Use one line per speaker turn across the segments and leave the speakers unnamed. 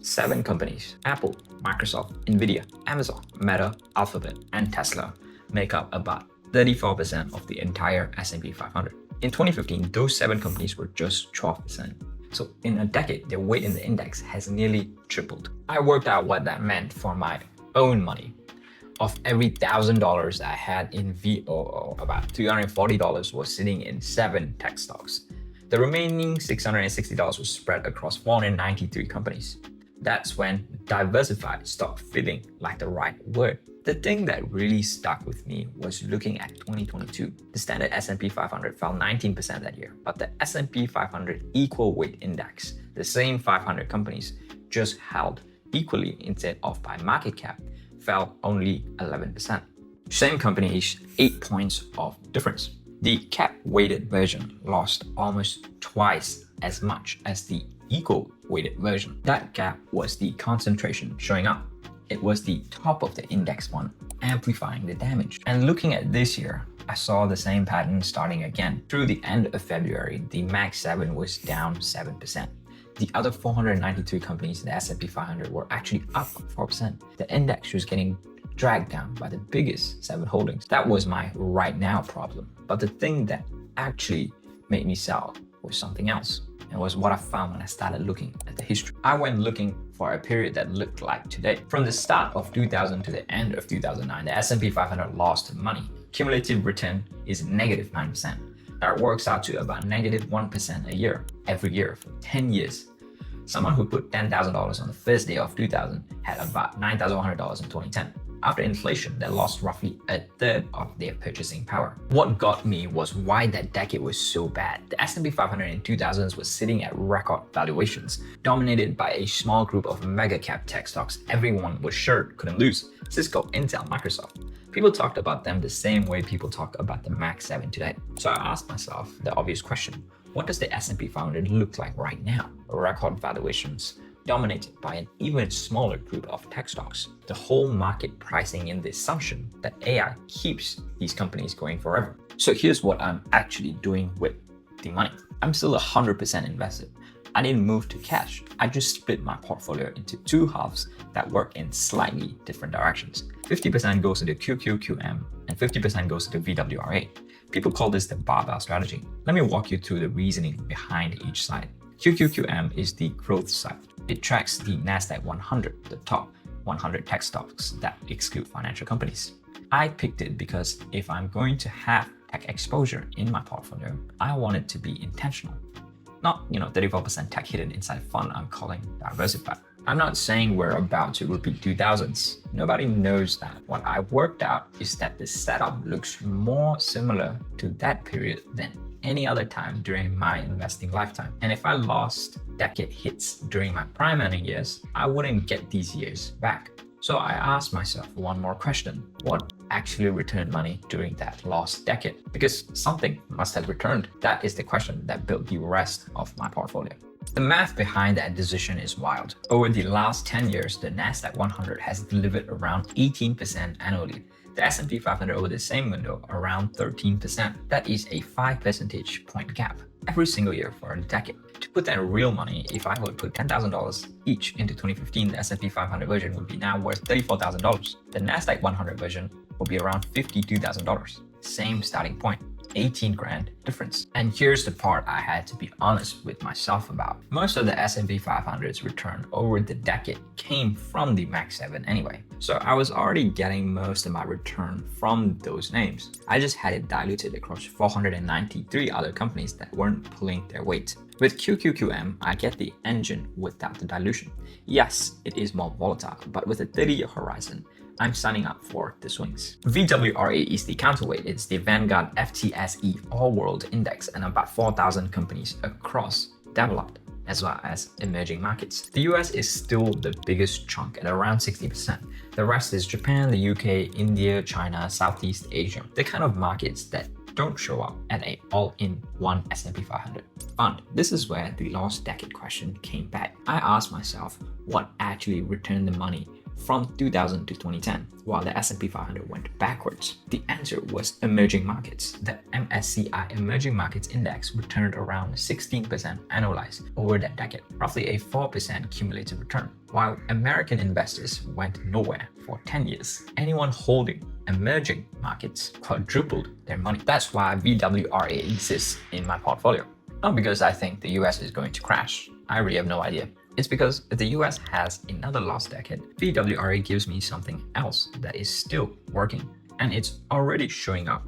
7 companies, Apple, Microsoft, Nvidia, Amazon, Meta, Alphabet, and Tesla, make up about 34% of the entire S&P 500. In 2015, those 7 companies were just 12%. So in a decade, their weight in the index has nearly tripled. I worked out what that meant for my own money. Of every $1,000 I had in VWRA, about $240 was sitting in 7 tech stocks. The remaining $660 was spread across 493 companies. That's when diversified stopped feeling like the right word. The thing that really stuck with me was looking at 2022. The standard S&P 500 fell 19% that year, but the S&P 500 equal weight index, the same 500 companies, just held equally instead of by market cap, fell only 11%. Same companies, 8 points of difference. The cap-weighted version lost almost twice as much as the equal-weighted version. That gap was the concentration showing up. It was the top of the index one, amplifying the damage. And looking at this year, I saw the same pattern starting again. Through the end of February, the Max 7 was down 7%. The other 492 companies in the S&P 500 were actually up 4%. The index was getting dragged down by the biggest 7 holdings. That was my right now problem. But the thing that actually made me sell was something else. It was what I found when I started looking at the history. I went looking for a period that looked like today. From the start of 2000 to the end of 2009, the S&P 500 lost money. Cumulative return is negative 9%. That works out to about negative 1% a year, every year for 10 years. Someone who put $10,000 on the first day of 2000 had about $9,100 in 2010. After inflation, they lost roughly a third of their purchasing power. What got me was why that decade was so bad. The S&P 500 in 2000s was sitting at record valuations, dominated by a small group of mega cap tech stocks everyone was sure couldn't lose: Cisco, Intel, Microsoft. People talked about them the same way people talk about the Max 7 today. So I asked myself the obvious question: what does the S&P 500 look like right now? Record valuations, dominated by an even smaller group of tech stocks. The whole market pricing in the assumption that AI keeps these companies going forever. So here's what I'm actually doing with the money. I'm still 100% invested. I didn't move to cash. I just split my portfolio into 2 halves that work in slightly different directions. 50% goes into QQQM and 50% goes into VWRA. People call this the barbell strategy. Let me walk you through the reasoning behind each side. QQQM is the growth side. It tracks the Nasdaq 100, the top 100 tech stocks that exclude financial companies. I picked it because if I'm going to have tech exposure in my portfolio, I want it to be intentional. Not, 34% tech hidden inside fund I'm calling diversified. I'm not saying we're about to repeat 2000s. Nobody knows that. What I worked out is that the setup looks more similar to that period than any other time during my investing lifetime. And if I lost decade hits during my prime earning years, I wouldn't get these years back. So I asked myself one more question: what actually returned money during that lost decade? Because something must have returned. That is the question that built the rest of my portfolio. The math behind that decision is wild. Over the last 10 years, the Nasdaq 100 has delivered around 18% annually. The S&P 500 over the same window around 13%. That is a 5 percentage point gap every single year for a decade. To put that in real money, if I would put $10,000 each into 2015, the S&P 500 version would be now worth $34,000. The Nasdaq 100 version will be around $52,000. Same starting point. 18 grand difference. And here's the part I had to be honest with myself about. Most of the S&P 500's return over the decade came from the Max 7 anyway. So I was already getting most of my return from those names. I just had it diluted across 493 other companies that weren't pulling their weight. With QQQM, I get the engine without the dilution. Yes, it is more volatile, but with a 30-year horizon, I'm signing up for the swings. VWRA is the counterweight. It's the Vanguard FTSE All-World Index and about 4,000 companies across developed as well as emerging markets. The US is still the biggest chunk at around 60%. The rest is Japan, the UK, India, China, Southeast Asia. The kind of markets that don't show up at a all-in-one S&P 500 fund. This is where the lost decade question came back. I asked myself what actually returned the money from 2000 to 2010, while the S&P 500 went backwards? The answer was emerging markets. The MSCI Emerging Markets Index returned around 16% annualized over that decade, roughly a 4% cumulative return, while American investors went nowhere for 10 years. Anyone holding emerging markets quadrupled their money. That's why VWRA exists in my portfolio. Not because I think the US is going to crash. I really have no idea. It's because if the US has another lost decade, VWRA gives me something else that is still working, and it's already showing up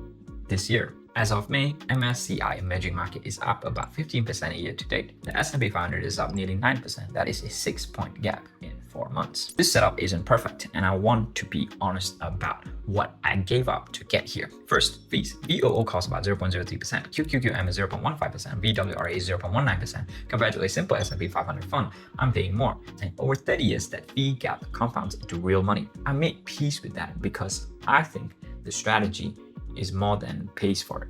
this year. As of May, MSCI Emerging Market is up about 15% a year to date. The S&P 500 is up nearly 9%. That is a 6-point gap in 4 months. This setup isn't perfect, and I want to be honest about what I gave up to get here. First, fees. VOO costs about 0.03%, QQQM is 0.15%, VWRA is 0.19%. Compared to a simple S&P 500 fund, I'm paying more. And over 30 years, that fee gap compounds into real money. I made peace with that because I think the strategy is more than pays for it.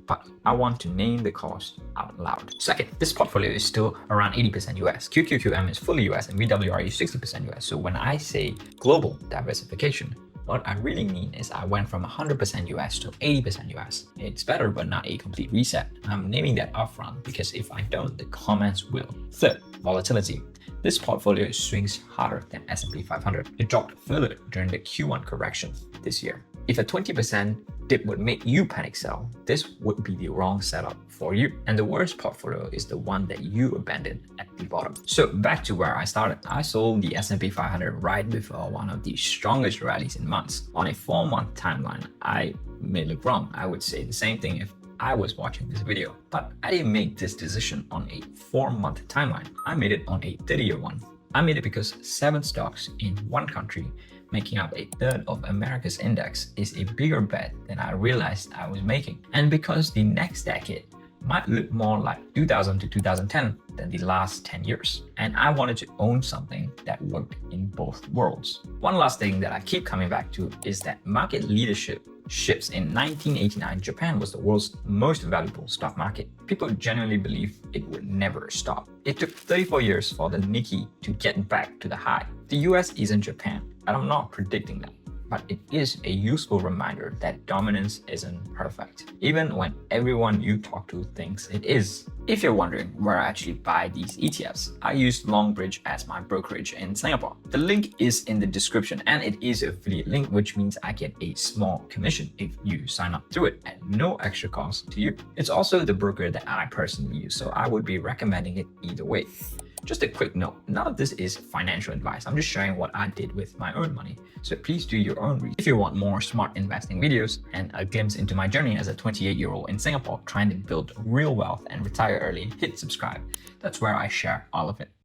But I want to name the cost out loud. Second, this portfolio is still around 80% US. QQQM is fully US and VWRA is 60% US. So when I say global diversification, what I really mean is I went from 100% US to 80% US. It's better, but not a complete reset. I'm naming that upfront because if I don't, the comments will. Third, volatility. This portfolio swings harder than S&P 500. It dropped further during the Q1 correction this year. If a 20% dip would make you panic sell, this would be the wrong setup for you. And the worst portfolio is the one that you abandoned at the bottom. So back to where I started. I sold the S&P 500 right before one of the strongest rallies in months. On a 4-month timeline, I may look wrong. I would say the same thing if I was watching this video. But I didn't make this decision on a 4-month timeline. I made it on a 30-year one. I made it because 7 stocks in one country making up a third of America's index is a bigger bet than I realized I was making. And because the next decade might look more like 2000 to 2010 than the last 10 years. And I wanted to own something that worked in both worlds. One last thing that I keep coming back to is that market leadership shifts. In 1989, Japan was the world's most valuable stock market. People genuinely believe it would never stop. It took 34 years for the Nikkei to get back to the high. The US isn't Japan, and I'm not predicting that. But it is a useful reminder that dominance isn't perfect, even when everyone you talk to thinks it is. If you're wondering where I actually buy these ETFs, I use Longbridge as my brokerage in Singapore. The link is in the description, and it is an affiliate link, which means I get a small commission if you sign up through it at no extra cost to you. It's also the broker that I personally use, so I would be recommending it either way. Just a quick note, none of this is financial advice. I'm just sharing what I did with my own money. So please do your own research. If you want more smart investing videos and a glimpse into my journey as a 28-year-old in Singapore trying to build real wealth and retire early, hit subscribe. That's where I share all of it.